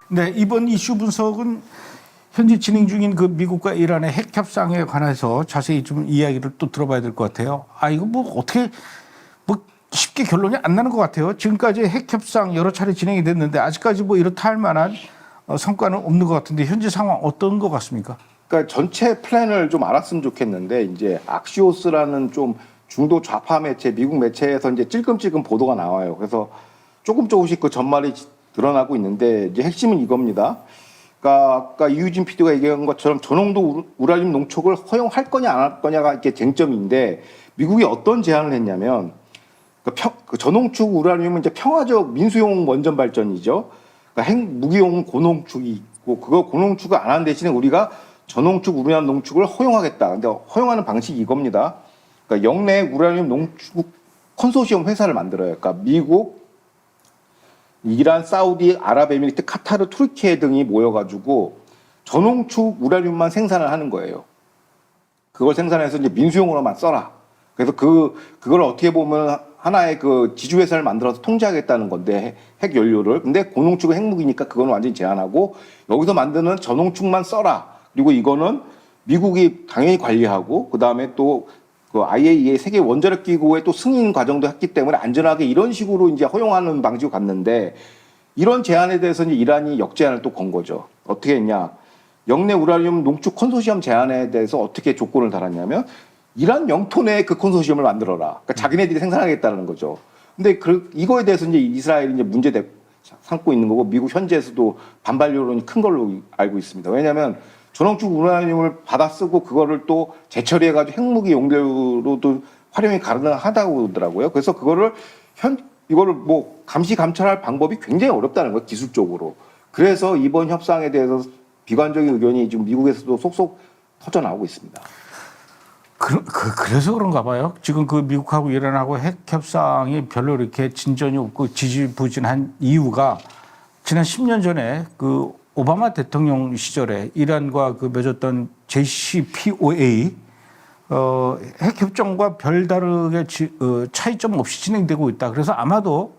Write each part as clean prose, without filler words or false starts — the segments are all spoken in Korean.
네, 이번 이슈 분석은 현재 진행 중인 그 미국과 이란의 핵 협상에 관해서 자세히 좀 이야기를 또 들어봐야 될 것 같아요. 이거 뭐 어떻게 뭐 쉽게 결론이 안 나는 것 같아요. 지금까지 핵 협상 여러 차례 진행이 됐는데 아직까지 뭐 이렇다 할 만한 성과는 없는 것 같은데 현재 상황 어떤 것 같습니까? 그러니까 전체 플랜을 좀 알았으면 좋겠는데 이제 악시오스라는 좀 중도 좌파 매체, 미국 매체에서 이제 찔끔찔끔 보도가 나와요. 그래서 조금씩 그 전말이 드러나고 있는데 이제 핵심은 이겁니다. 그러니까 아까 이유진 PD가 얘기한 것처럼 저농도 우라늄 농축을 허용할 거냐 안 할 거냐가 이게 쟁점인데 미국이 어떤 제안을 했냐면 그 저농축 우라늄은 이제 평화적 민수용 원전 발전이죠. 그러니까 핵 무기용 고농축이 있고 그거 고농축을 안 하는 대신에 우리가 저농축 우라늄 농축을 허용하겠다. 근데 허용하는 방식이 이겁니다. 그러니까 영내 우라늄 농축 컨소시엄 회사를 만들어요. 그러니까 미국, 이란, 사우디, 아랍에미리트, 카타르, 투르키에 등이 모여가지고 저농축 우라늄만 생산을 하는 거예요. 그걸 생산해서 이제 민수용으로만 써라. 그래서 그걸 어떻게 보면 하나의 그 지주회사를 만들어서 통제하겠다는 건데 핵 연료를. 근데 고농축은 핵무기니까 그건 완전히 제한하고 여기서 만드는 저농축만 써라. 그리고 이거는 미국이 당연히 관리하고 그 다음에 또 그 IAEA 세계 원자력 기구의 또 승인 과정도 했기 때문에 안전하게 이런 식으로 이제 허용하는 방식으로 갔는데 이런 제안에 대해서 이제 이란이 역제안을 또 건 거죠. 어떻게 했냐? 영내 우라늄 농축 컨소시엄 제안에 대해서 어떻게 조건을 달았냐면 이란 영토 내에 그 컨소시엄을 만들어라. 그러니까 자기네들이 생산하겠다는 거죠. 근데 이거에 대해서 이제 이스라엘이 이제 문제 삼고 있는 거고 미국 현지에서도 반발 여론이 큰 걸로 알고 있습니다. 왜냐하면 저농축 우라늄을 받아 쓰고 그거를 또 재처리해가지고 핵무기 용도로도 활용이 가능하다고 그러더라고요. 그래서 이거를 뭐 감시 감찰할 방법이 굉장히 어렵다는 거예요, 기술적으로. 그래서 이번 협상에 대해서 비관적인 의견이 지금 미국에서도 속속 터져 나오고 있습니다. 그래서 그런가 봐요. 지금 그 미국하고 이란하고 핵 협상이 별로 이렇게 진전이 없고 지지부진한 이유가 지난 10년 전에 그 오바마 대통령 시절에 이란과 그 맺었던 JCPOA 핵 협정과 별다르게 차이점 없이 진행되고 있다. 그래서 아마도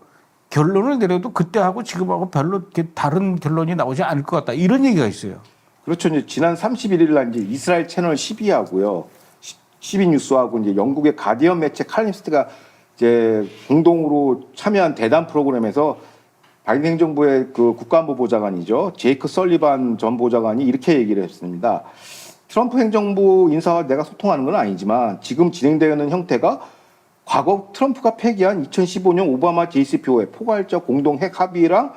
결론을 내려도 그때하고 지금하고 별로 이렇게 다른 결론이 나오지 않을 것 같다. 이런 얘기가 있어요. 그렇죠. 이제 지난 31일 날 이제 이스라엘 채널 12하고요. 12뉴스하고 이제 영국의 가디언 매체 칼림스트가 이제 공동으로 참여한 대담 프로그램에서 바이든 행정부의 그 국가안보보좌관이죠. 제이크 설리반 전 보좌관이 이렇게 얘기를 했습니다. 트럼프 행정부 인사와 내가 소통하는 건 아니지만 지금 진행되는 형태가 과거 트럼프가 폐기한 2015년 오바마 JCPOA 포괄적 공동 핵 합의랑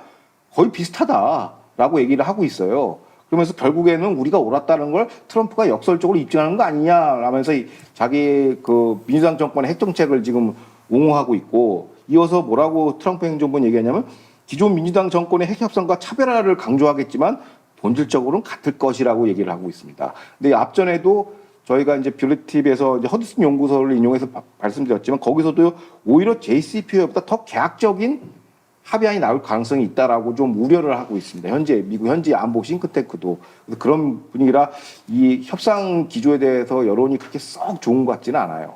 거의 비슷하다라고 얘기를 하고 있어요. 그러면서 결국에는 우리가 옳았다는 걸 트럼프가 역설적으로 입증하는 거 아니냐라면서 자기 그 민주당 정권의 핵 정책을 지금 옹호하고 있고 이어서 뭐라고 트럼프 행정부는 얘기하냐면 기존 민주당 정권의 핵 협상과 차별화를 강조하겠지만 본질적으로는 같을 것이라고 얘기를 하고 있습니다. 근데 앞전에도 저희가 이제 뷰리티비에서 허드슨 연구소를 인용해서 말씀드렸지만 거기서도 오히려 JCPOA보다 더 계약적인 합의안이 나올 가능성이 있다라고 좀 우려를 하고 있습니다. 미국 현지 안보 싱크탱크도 그런 분위기라 이 협상 기조에 대해서 여론이 그렇게 썩 좋은 것 같지는 않아요.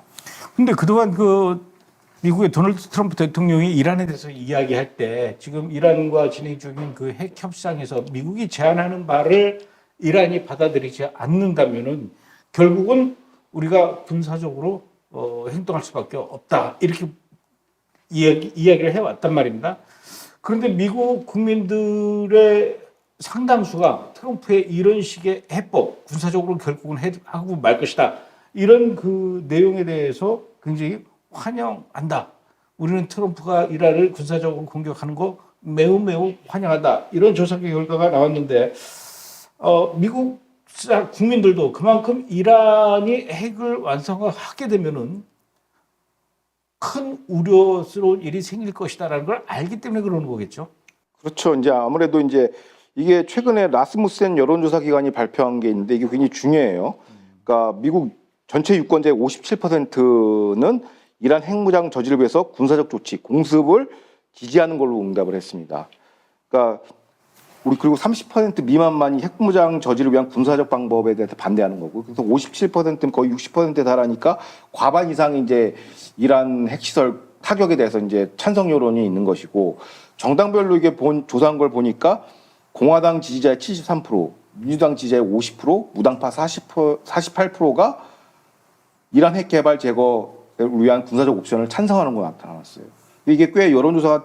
근데 그동안 그 미국의 도널드 트럼프 대통령이 이란에 대해서 이야기할 때 지금 이란과 진행 중인 그 핵 협상에서 미국이 제안하는 말을 이란이 받아들이지 않는다면은 결국은 우리가 군사적으로 행동할 수밖에 없다. 이렇게 이야기를 해왔단 말입니다. 그런데 미국 국민들의 상당수가 트럼프의 이런 식의 해법, 군사적으로 결국은 하고 말 것이다. 이런 그 내용에 대해서 굉장히 환영한다. 우리는 트럼프가 이란을 군사적으로 공격하는 거 매우 환영한다. 이런 조사 결과가 나왔는데 미국 국민들도 그만큼 이란이 핵을 완성하게 되면은 큰 우려스러운 일이 생길 것이다라는 걸 알기 때문에 그러는 거겠죠. 그렇죠. 이제 아무래도 이제 이게 최근에 라스무센 여론조사 기관이 발표한 게 있는데 이게 굉장히 중요해요. 그러니까 미국 전체 유권자의 57%는 이란 핵무장 저지를 위해서 군사적 조치, 공습을 지지하는 걸로 응답을 했습니다. 그러니까 그리고 30% 미만만이 핵무장 저지를 위한 군사적 방법에 대해서 반대하는 거고, 그래서 57%는 거의 60%에 달하니까 과반 이상이 이제 이란 핵시설 타격에 대해서 이제 찬성 여론이 있는 것이고, 정당별로 이게 조사한 걸 보니까 공화당 지지자의 73%, 민주당 지지자의 50%, 무당파 48%가 이란 핵 개발 제거를 위한 군사적 옵션을 찬성하는 거 나타났어요. 이게 꽤 여론조사가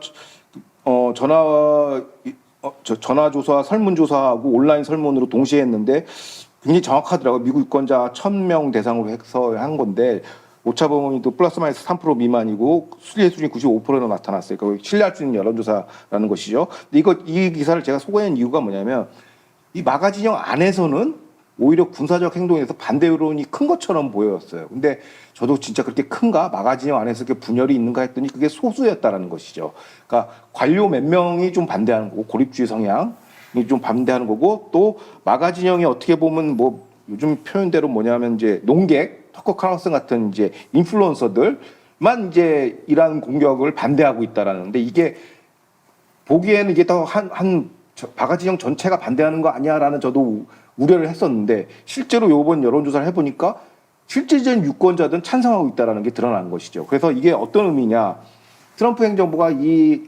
전화조사, 설문조사하고 온라인 설문으로 동시에 했는데 굉장히 정확하더라고요. 미국 유권자 1,000명 대상으로 해서 한 건데 오차범위도 플러스 마이너스 3% 미만이고 신뢰 수준이 95%로 나타났어요. 그러니까 신뢰할 수 있는 여론조사라는 것이죠. 근데 이 기사를 제가 소개한 이유가 뭐냐면 이 마가 진영 안에서는 오히려 군사적 행동에서 반대 여론이 큰 것처럼 보였어요. 근데 저도 진짜 그렇게 큰가? 마가 진영 안에서 그렇게 분열이 있는가 했더니 그게 소수였다라는 것이죠. 그러니까 관료 몇 명이 좀 반대하는 거고 고립주의 성향이 좀 반대하는 거고 또 마가 진영이 어떻게 보면 뭐 요즘 표현대로 뭐냐면 이제 농객, 터커 칼슨슨 같은 이제 인플루언서들만 이제 이란 공격을 반대하고 있다라는데 이게 보기에는 이게 더 마가 진영 전체가 반대하는 거 아니야라는 저도 우려를 했었는데 실제로 이번 여론조사를 해보니까 실질적인 유권자들은 찬성하고 있다는 게 드러난 것이죠. 그래서 이게 어떤 의미냐? 트럼프 행정부가 이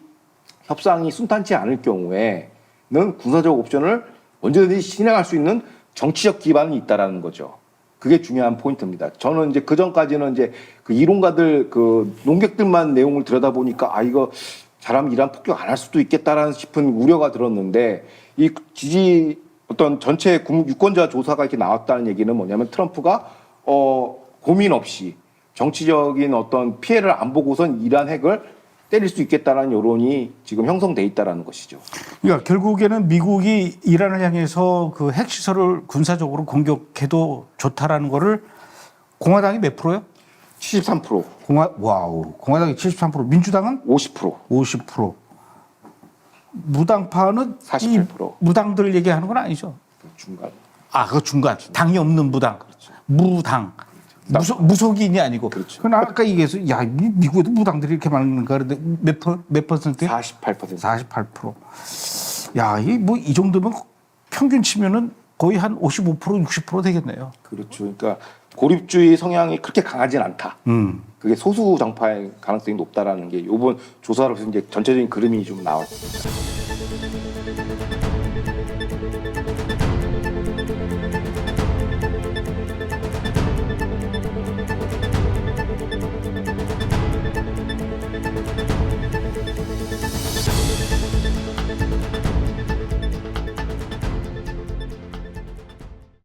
협상이 순탄치 않을 경우에는 군사적 옵션을 언제든지 실행할 수 있는 정치적 기반이 있다라는 거죠. 그게 중요한 포인트입니다. 저는 이제 그 전까지는 이제 그 이론가들 그 농객들만 내용을 들여다보니까 이거 잘하면 이란 폭격 안 할 수도 있겠다라는 싶은 우려가 들었는데 이 지지 어떤 전체 유권자 조사가 이렇게 나왔다는 얘기는 뭐냐면 트럼프가 고민 없이 정치적인 어떤 피해를 안 보고선 이란 핵을 때릴 수 있겠다라는 여론이 지금 형성돼 있다라는 것이죠. 그러니까 결국에는 미국이 이란을 향해서 그 핵시설을 군사적으로 공격해도 좋다라는 거를 공화당이 몇 프로요? 73%. 공화당이 73%, 민주당은 50%. 50%. 무당파는 48%. 무당들 얘기하는 건 아니죠. 중간. 그 중간. 당이 없는 무당. 그렇죠. 무당. 무속인이 아니고. 그렇죠. 그럼 아까 얘기해서 미국에도 무당들이 이렇게 많은가 그런데 몇 퍼센트요? 48%. 48%. 이 정도면 평균 치면은 거의 한 55%, 60% 되겠네요. 그렇죠. 그러니까 고립주의 성향이 그렇게 강하진 않다. 그게 소수 정파의 가능성이 높다라는 게 이번 조사로서 이제 전체적인 그림이 좀 나왔습니다.